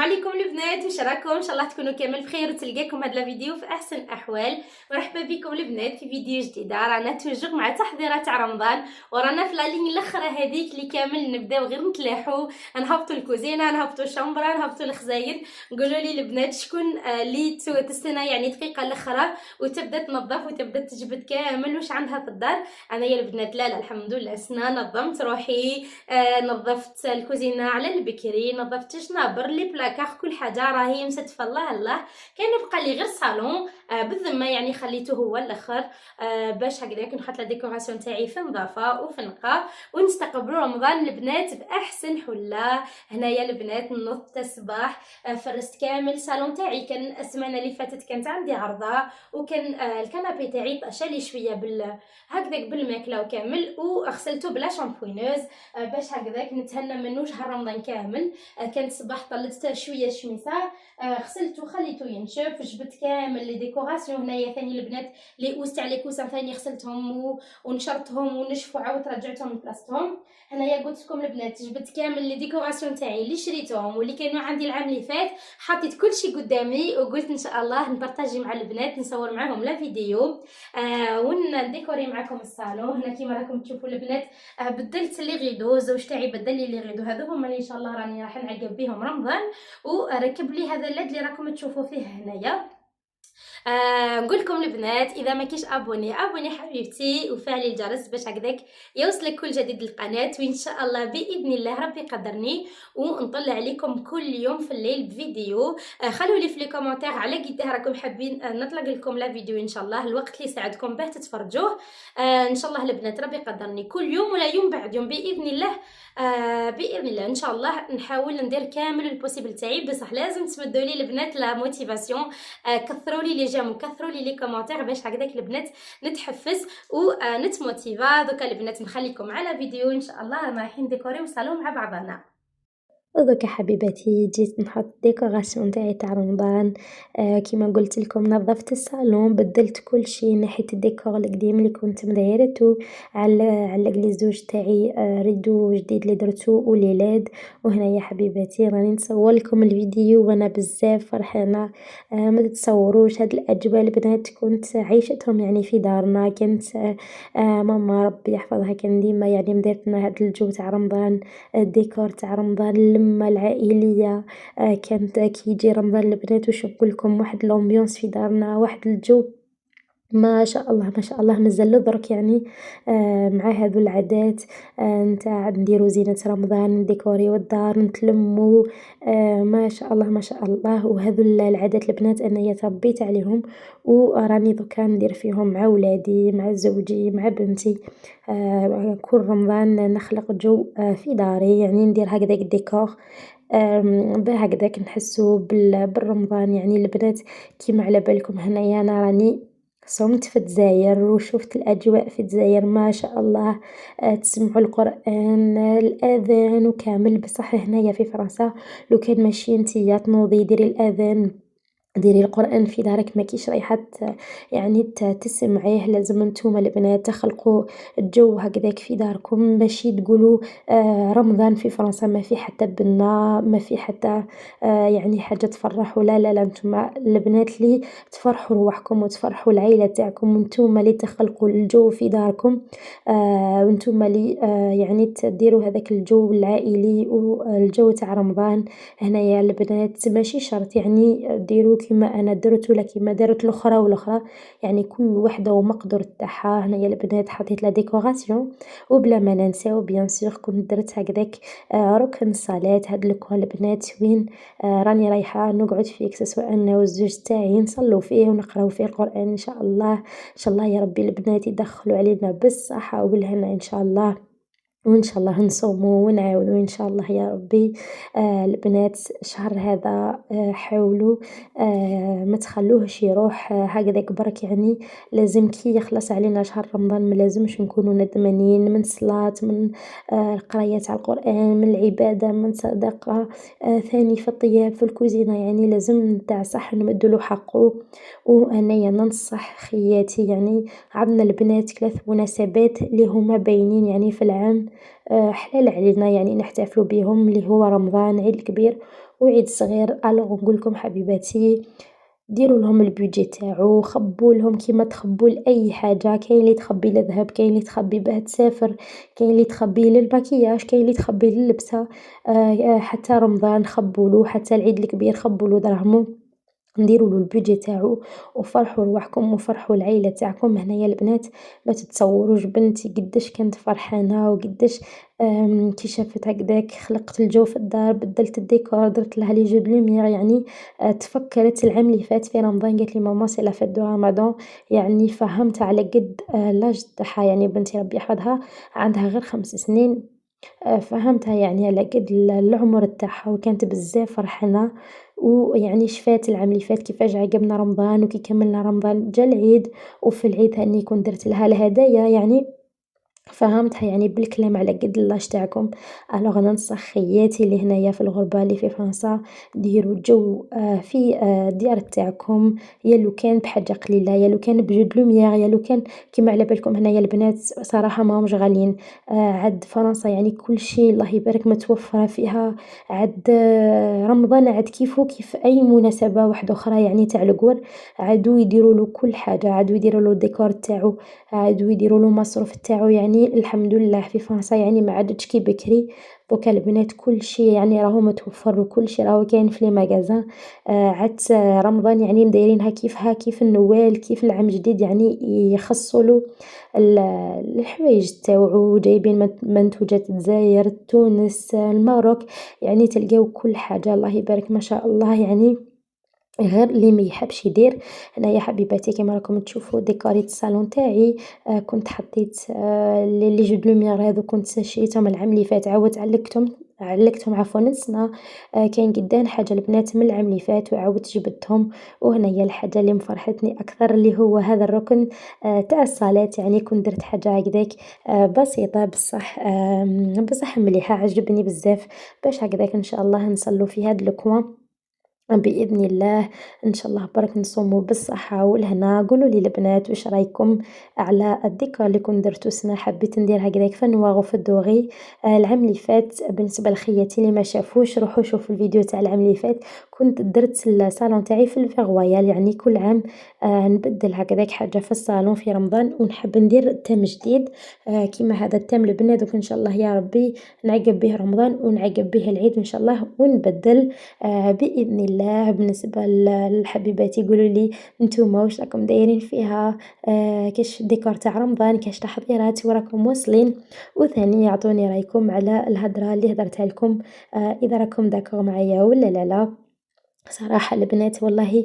عليكم البنات، واش راكم؟ ان شاء الله تكونوا كامل بخير وتلقاكم هذا الفيديو في احسن الاحوال. مرحبا بكم البنات في فيديو جديد. رانا توجور مع تحضيرات تاع رمضان، ورانا في لا لين الاخرى هذيك اللي كامل نبداو غير نتلاحوا، نهبطوا الكوزينه، نهبطوا الشمبره، نهبطوا الخزاين. قولوا لي البنات شكون اللي تستنى يعني دقيقه الاخرى وتبدا تنظف وتبدا تجبد كامل واش عندها في الدار. انا يا البنات لا الحمد لله سنا نظمت روحي، نظفت الكوزينه على البكري، نظفت الشنابر لي بلاكار، كل حاجه راهي مستفى. الله كان بقى لي غير الصالون بالذمه يعني خليته هو الاخر باش هكذاك نحط لا ديكوراسيون تاعي في نظافه وفي نقا ونستقبلوا رمضان البنات باحسن حله. هنايا البنات نضت الصباح، فرست كامل الصالون تاعي. كان السمانه اللي فاتت كانت عندي عرضه، وكان الكنابي تاعي طاشا لي شويه هكذاك بالماكله وكامل، وغسلته بلا شامبوينوز باش هكذاك نتهنى منه شهر رمضان كامل. كانت الصباح طلت شويه الشميسه، غسلته خليته ينشف، جبت كامل لي ديكوراسيون. هنايا ثاني البنات لي اوس تاع لي كوسان ثاني غسلتهم ونشرتهم ونشفوا، عاود رجعتهم لبلاصتهم. هنايا قلت لكم البنات جبت كامل لي ديكوراسيون تاعي اللي شريتهم واللي كانوا عندي العام اللي فات، حطيت كل شيء قدامي وقلت ان شاء الله نبارطاجي مع البنات، نصور معاهم لا فيديو ونديكوري معكم الصالون. هنا كيما راكم تشوفوا البنات بدلت لي غيدو، زوج تاعي بدل لي غيدو، هذو هما اللي ان شاء الله راني راح نعقب بهم رمضان. وركب لي هذا الليد اللي راكم تشوفوا فيه هنايا. نقول لكم البنات اذا ما كيش ابوني حبيبتي وفعلي الجرس باش هكذاك يوصلك كل جديد القناه، وان شاء الله باذن الله ربي قدرني ونطلع عليكم كل يوم في الليل بفيديو. خلوا لي في لي كومونتير على قد راكم حابين نطلق لكم لا فيديو ان شاء الله الوقت اللي يساعدكم باه تتفرجوه. ان شاء الله البنات ربي قدرني كل يوم ولا يوم بعد يوم باذن الله. باذن الله ان شاء الله نحاول ندير كامل البوسيبل تاعي، بصح لازم تمدوا لي البنات لا موتيفاسيون، كثروا لي لي جيم وكثروا لي لي كومونتير باش هكذاك البنات نتحفز ونتموتيفا. دوكا البنات نخليكم على فيديو ان شاء الله رايحين ديكوريو صالون مع بعضنا. ودوكا حبيباتي جيت نحط ديكوراسيون تاعي تاع رمضان. كيما قلت لكم نظفت الصالون، بدلت كل شيء، نحيت الديكور القديم اللي كنت مدايرته، علق لي الزوج تاعي ريدو جديد اللي درتو ولي لاد. وهنا يا حبيباتي راني نصور لكم الفيديو وانا بزاف فرحانه. ما تتصوروش هاد الاجواء البنات كنت عايشتهم يعني في دارنا. كانت ماما ربي يحفظها كان ديما يعني مديرتنا هاد الجو تاع رمضان، الديكور تاع رمضان، اللمه العائليه. كانت كي يجي رمضان البنات واش نقول لكم واحد الامبيونس في دارنا، واحد الجو ما شاء الله ما شاء الله مازال درك يعني. مع هذو العادات نتاع نديرو زينة رمضان، نديكوريو الدار، نتلمو. ما شاء الله ما شاء الله. وهذو العادات البنات انايا تربيت عليهم وراني دوكا ندير فيهم مع ولادي مع زوجي مع بنتي. كل رمضان نخلق جو في داري، يعني ندير هكذاك الديكور هكذاك نحسو بالرمضان يعني البنات. كيما على بالكم هنايا انا راني صمت في الجزائر وشفت الأجواء في الجزائر ما شاء الله. تسمعوا القرآن الأذان وكامل. بصح هنايا في فرنسا لو كان ماشي نتيا تنوضي ديري الأذان ديري القرآن في دارك ما كيش رايحة يعني تسمعيه، لازم نتوما البنات تخلقوا الجو هكذاك في داركم، ماشي تقولوا رمضان في فرنسا ما في حتى بنا ما في حتى يعني حاجة تفرحوا. لا نتوما البنات اللي تفرحوا روحكم وتفرحوا العائلة تاعكم، وانتوما اللي تخلقوا الجو في داركم، وانتوما اللي يعني تديروا هذاك الجو العائلي والجو تاع رمضان. هنايا البنات ماشي شرط يعني ديروا كيما انا درت ولا كيما دارت الاخرى والاخرى، يعني كل وحده ومقدور تاعها. هنايا البنات حطيت لا ديكوراسيون، وبلا ما ننساو بيان سور كنت درت هكذاك ركن الصلاه. هاد لوكا البنات وين راني رايحه نقعد فيه سواء انا والزوج تاعي نصلوا فيه ونقراو فيه القران ان شاء الله. ان شاء الله يا ربي البنات يدخلوا علينا بالصحه وبالهنا ان شاء الله، وإن شاء الله نصوموا ونعاونوا إن شاء الله يا ربي. البنات شهر هذا حاولوا ما تخلوهش يروح هكذاك برك، يعني لازم كي يخلص علينا شهر رمضان ما لازمش نكونوا ندمانين من صلاة، من القراية تاع القرآن، من العبادة، من صدقة. ثاني في الطياب في الكوزينة يعني لازم نتاع صح نمدلو حقه. وأنايا ننصح خياتي يعني عندنا البنات 3 مناسبات اللي هما باينين يعني في العام حلال علينا يعني نحتفلوا بهم، اللي هو رمضان، عيد الكبير، وعيد صغير. الوغ نقول لكم حبيباتي ديروا لهم البودجي تاعو، خبوا لهم كيما تخبوا لاي حاجه، كاين اللي تخبي للذهب، كاين اللي تخبي باه تسافر، كاين اللي تخبي للمكياج، كاين اللي تخبي لللبسه. حتى رمضان خبوا له، حتى العيد الكبير خبوا له دراهمو. نديروا له البودجي تاعو وفرحوا رواحكم وفرحوا العائله تاعكم. هنايا البنات ما تتصوروش بنتي قداش كانت فرحانه وقداش كي شافت هكداك خلقت الجو في الدار، بدلت الديكور، درت لها لي جو دو لوميير يعني. تفكرت العام اللي فات في رمضان قالت لي ماما سي لا فيت دو رمضان، يعني فهمتها على قد لاج تاعها. يعني بنتي ربي يحفظها عندها غير 5 سنين. فهمتها يعني على قد العمر تاعها، وكانت بزاف فرحانة. ويعني شفات العام اللي فات كيفاش عقبنا رمضان وكي كملنا رمضان جا العيد، وفي العيد هاني كون درت لها الهدايا يعني. فهمتها يعني بالكلام على قد لاج تاعكم. الوغ ننصح خياتي اللي هنايا في الغربة اللي في فرنسا ديروا جو في الديار تاعكم، يا لو كان بحاجة قليلة، يا لو كان بجود لوميير، يا لو كان كيما على بالكم هنايا البنات صراحة ماهمش غاليين. عاد فرنسا يعني كل شيء الله يبارك متوفرة فيها. عاد رمضان عاد كيفو كيف أي مناسبة واحدة أخرى يعني تاع القور. عادو يديروا له كل حاجة، عادو يديروا له الديكور تاعو، عادو يديروا له مصروف تاعو. يعني الحمد لله في فرنسا يعني ما عادتش كي بكري. دوكا البنات كل شيء يعني راهو متوفر وكل شيء راهو كاين في لي ماغازان. عاد رمضان يعني مدايرينها كيفها كيف النوال كيف العام الجديد يعني يخصوا له الحوايج تاوعو. جايبين منتوجات الجزائر، تونس، المغرب، يعني تلقاو كل حاجة الله يبارك ما شاء الله يعني. غير اللي ما يحبش يدير. هنايا حبيباتي كيما راكم تشوفوا ديكوريت الصالون تاعي. كنت حطيت لي جو دو لوميير هاذو كنت شريتهم العام اللي فات، عاودت علقتهم عفوا نسنا. كاين قدان حاجه البنات من العام اللي فات وعاودت جبدتهم. وهنايا الحاجه اللي مفرحتني اكثر اللي هو هذا الركن تاع الصالات. يعني كنت درت حاجه هكذاك بسيطه بصح مليحه عجبني بزاف، باش هكذاك ان شاء الله نصلوا في هذا الكوان بإذن الله. إن شاء الله برك نصوموا بالصحة والهنا. قولوا لي البنات واش رايكم على الديكور اللي كنت درتو السنة، حبيت ندير هكذاك في النواغ وفي الدوغي. العام اللي فات بالنسبة لخياتي اللي ما شافوش روحوا شوفوا الفيديو تاع العام اللي فات. كنت درت الصالون تاعي في الفيغويال، يعني كل عام نبدل هكذاك حاجة في الصالون في رمضان ونحب ندير تيم جديد. كيما هذا التيم البنات دوك إن شاء الله يا ربي نعقب به رمضان ونعقب به العيد إن شاء الله ونبدل بإذن الله. بالنسبة لحبيباتي قولوا لي نتوما واش راكم دايرين فيها، كاش ديكور تاع رمضان، كاش تحضيرات وراكم واصلين. وثاني اعطوني رايكم على الهضره اللي هضرتها لكم، اذا راكم داكور معايا ولا لا. صراحة البنات والله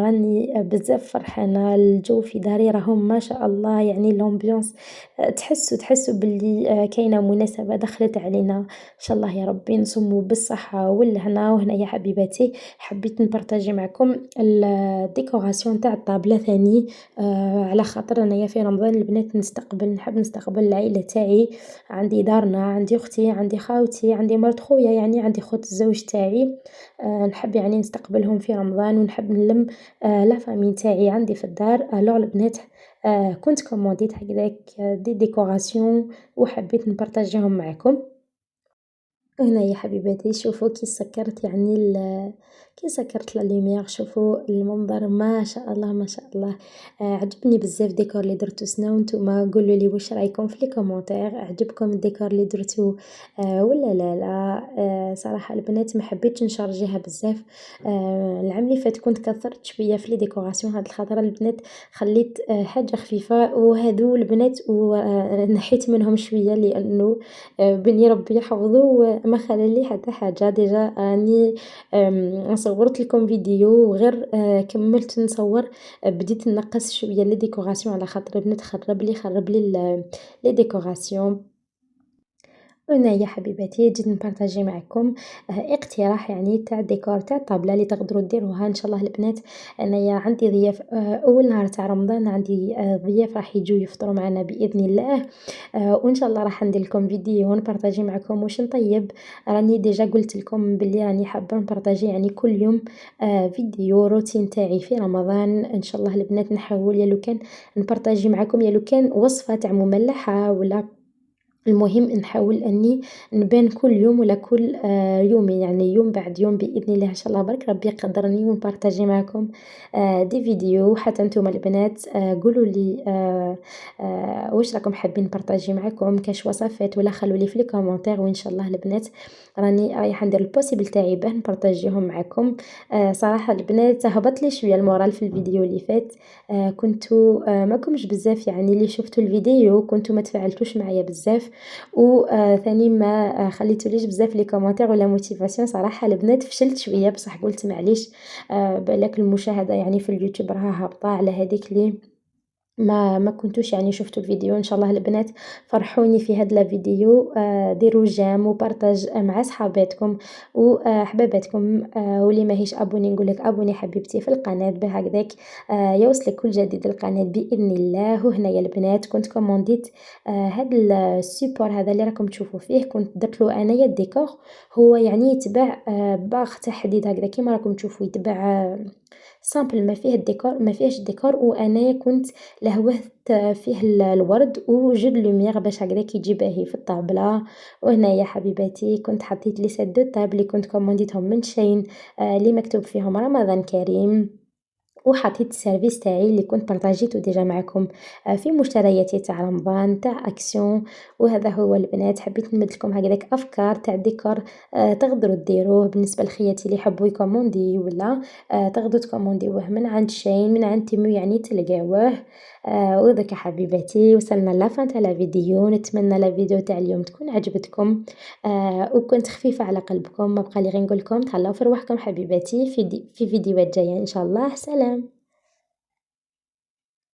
راني بزاف فرحانة. الجو في داري راهم ما شاء الله يعني الامبيونس. تحسوا باللي كاينة مناسبة دخلت علينا. ان شاء الله يا ربي نصوموا بالصحة والهنا. وهنا يا حبيباتي حبيت نبارطاجي معكم الديكوراسيون تاع الطابلة ثاني. على خاطر انايا في رمضان البنات نحب نستقبل العائلة تاعي. عندي دارنا، عندي اختي، عندي خاوتي، عندي مرت خويا، يعني عندي خوت الزوج تاعي. نحب يعني نستقبلهم في رمضان ونحب نلم لا فامي تاعي عندي في الدار. الوغ البنات كنت كومونديت هكذاك دي ديكوراسيون وحبيت نبارطاجيهم معكم. هنا يا حبيباتي شوفوا كي سكرت يعني كي سكرت لا لوميير، شوفوا المنظر ما شاء الله ما شاء الله. عجبني بزاف ديكور اللي درتو سنا. وانتم قولوا لي واش رايكم في لي كومونتير، عجبكم الديكور اللي درتو ولا لا. صراحه البنات ما حبيتش نشارجيها بزاف. العام اللي فات كنت كثرت شويه في لي ديكوراسيون، هاد الخطره البنات خليت حاجه خفيفه. وهذو البنات ونحيت منهم شويه لانه بني ربي يحفظه ما خلى لي حتى حاجه. ديجا راني صورت لكم فيديو وغير كملت نصور بديت نقص شويه لي ديكوراسيون على خاطر البنات خرب لي لي ديكوراسيون. هنا يا حبيباتي جيت نبارطاجي معكم اقتراح يعني تاع ديكور تاع الطابله اللي تقدروا ديروها ان شاء الله البنات. انايا عندي ضياف اول نهار تاع رمضان، عندي ضياف راح يجوا يفطروا معنا باذن الله. وان شاء الله راح ندير لكم فيديو ونبارطاجي معكم واش نطيب. راني ديجا قلت لكم بلي راني حابه نبارطاجي يعني كل يوم فيديو روتين تاعي في رمضان ان شاء الله البنات. نحاول يا لو كان نبارطاجي معكم يا لو كان وصفه تاع مملحه ولا المهم نحاول أني نبان كل يوم ولا كل يومين، يعني يوم بعد يوم بإذن الله إن شاء الله برك ربي يقدرني ونبارطاجي معاكم دي فيديو. حتى نتوما البنات قولوا لي واش راكم حابين نبارطاجي معاكم كاش وصفات ولا خلوا لي في لي كومونتير، وإن شاء الله البنات راني رايحة ندير البوسيبل تاعي باه نبارطاجيهم معاكم. صراحة البنات هبط لي شوية المورال في الفيديو اللي فات، كنتو ماكمش بزاف يعني اللي شفتوا الفيديو كنتو ما تفاعلتوش معايا بزاف، ثاني ما خليتوليش بزاف لي كومونتير ولا موتيفاسيون. صراحة البنات فشلت شوية بصح قلت معليش بالاك المشاهدة يعني في اليوتيوب راها هابطة على هذيك لي ما كنتوش يعني شفتوا الفيديو. ان شاء الله البنات فرحوني في هاد الفيديو، ديروا جيم وبارطاج مع صحاباتكم وحباباتكم، واللي ماهيش ابوني نقولك ابوني حبيبتي في القناه باه هكذاك يوصلك كل جديد القناه باذن الله. وهنا يا البنات كنت كومونديت هاد السيبور هذا اللي راكم تشوفوا فيه، كنت درت له انايا الديكور. هو يعني يتباع باغ تحديد هكذا كيما راكم تشوفوا، يتباع سامبل ما فيه الديكور ما فيهش ديكور، وانايا كنت لهوت فيه الورد وجود لوميير باش هكذاك يجي باهي في الطابلة. وهنايا حبيباتي كنت حطيت لي سات دو طابل اللي كنت كومونديتهم من شين، اللي مكتوب فيهم رمضان كريم، وحطيت السيرفيس تاعي اللي كنت بارطاجيته ديجا معكم في مشترياتي تاع رمضان تاع اكسيون. وهذا هو البنات، حبيت نمد لكم هكذاك افكار تاع ديكور تقدروا ديروه بالنسبه لخياتي اللي يحبوا يكوموندي ولا تقدروا تكومونديوه من عند شين من عند تيمو يعني تلقاوه. وذاك حبيباتي وصلنا لافان تاع لا فيديو، نتمنى لا فيديو تاع اليوم تكون عجبتكم وكنت خفيفه على قلبكم. ما بقى لي غير نقول لكم تهلاو في رواحكم حبيباتي في فيديوهات جايه ان شاء الله. سلام.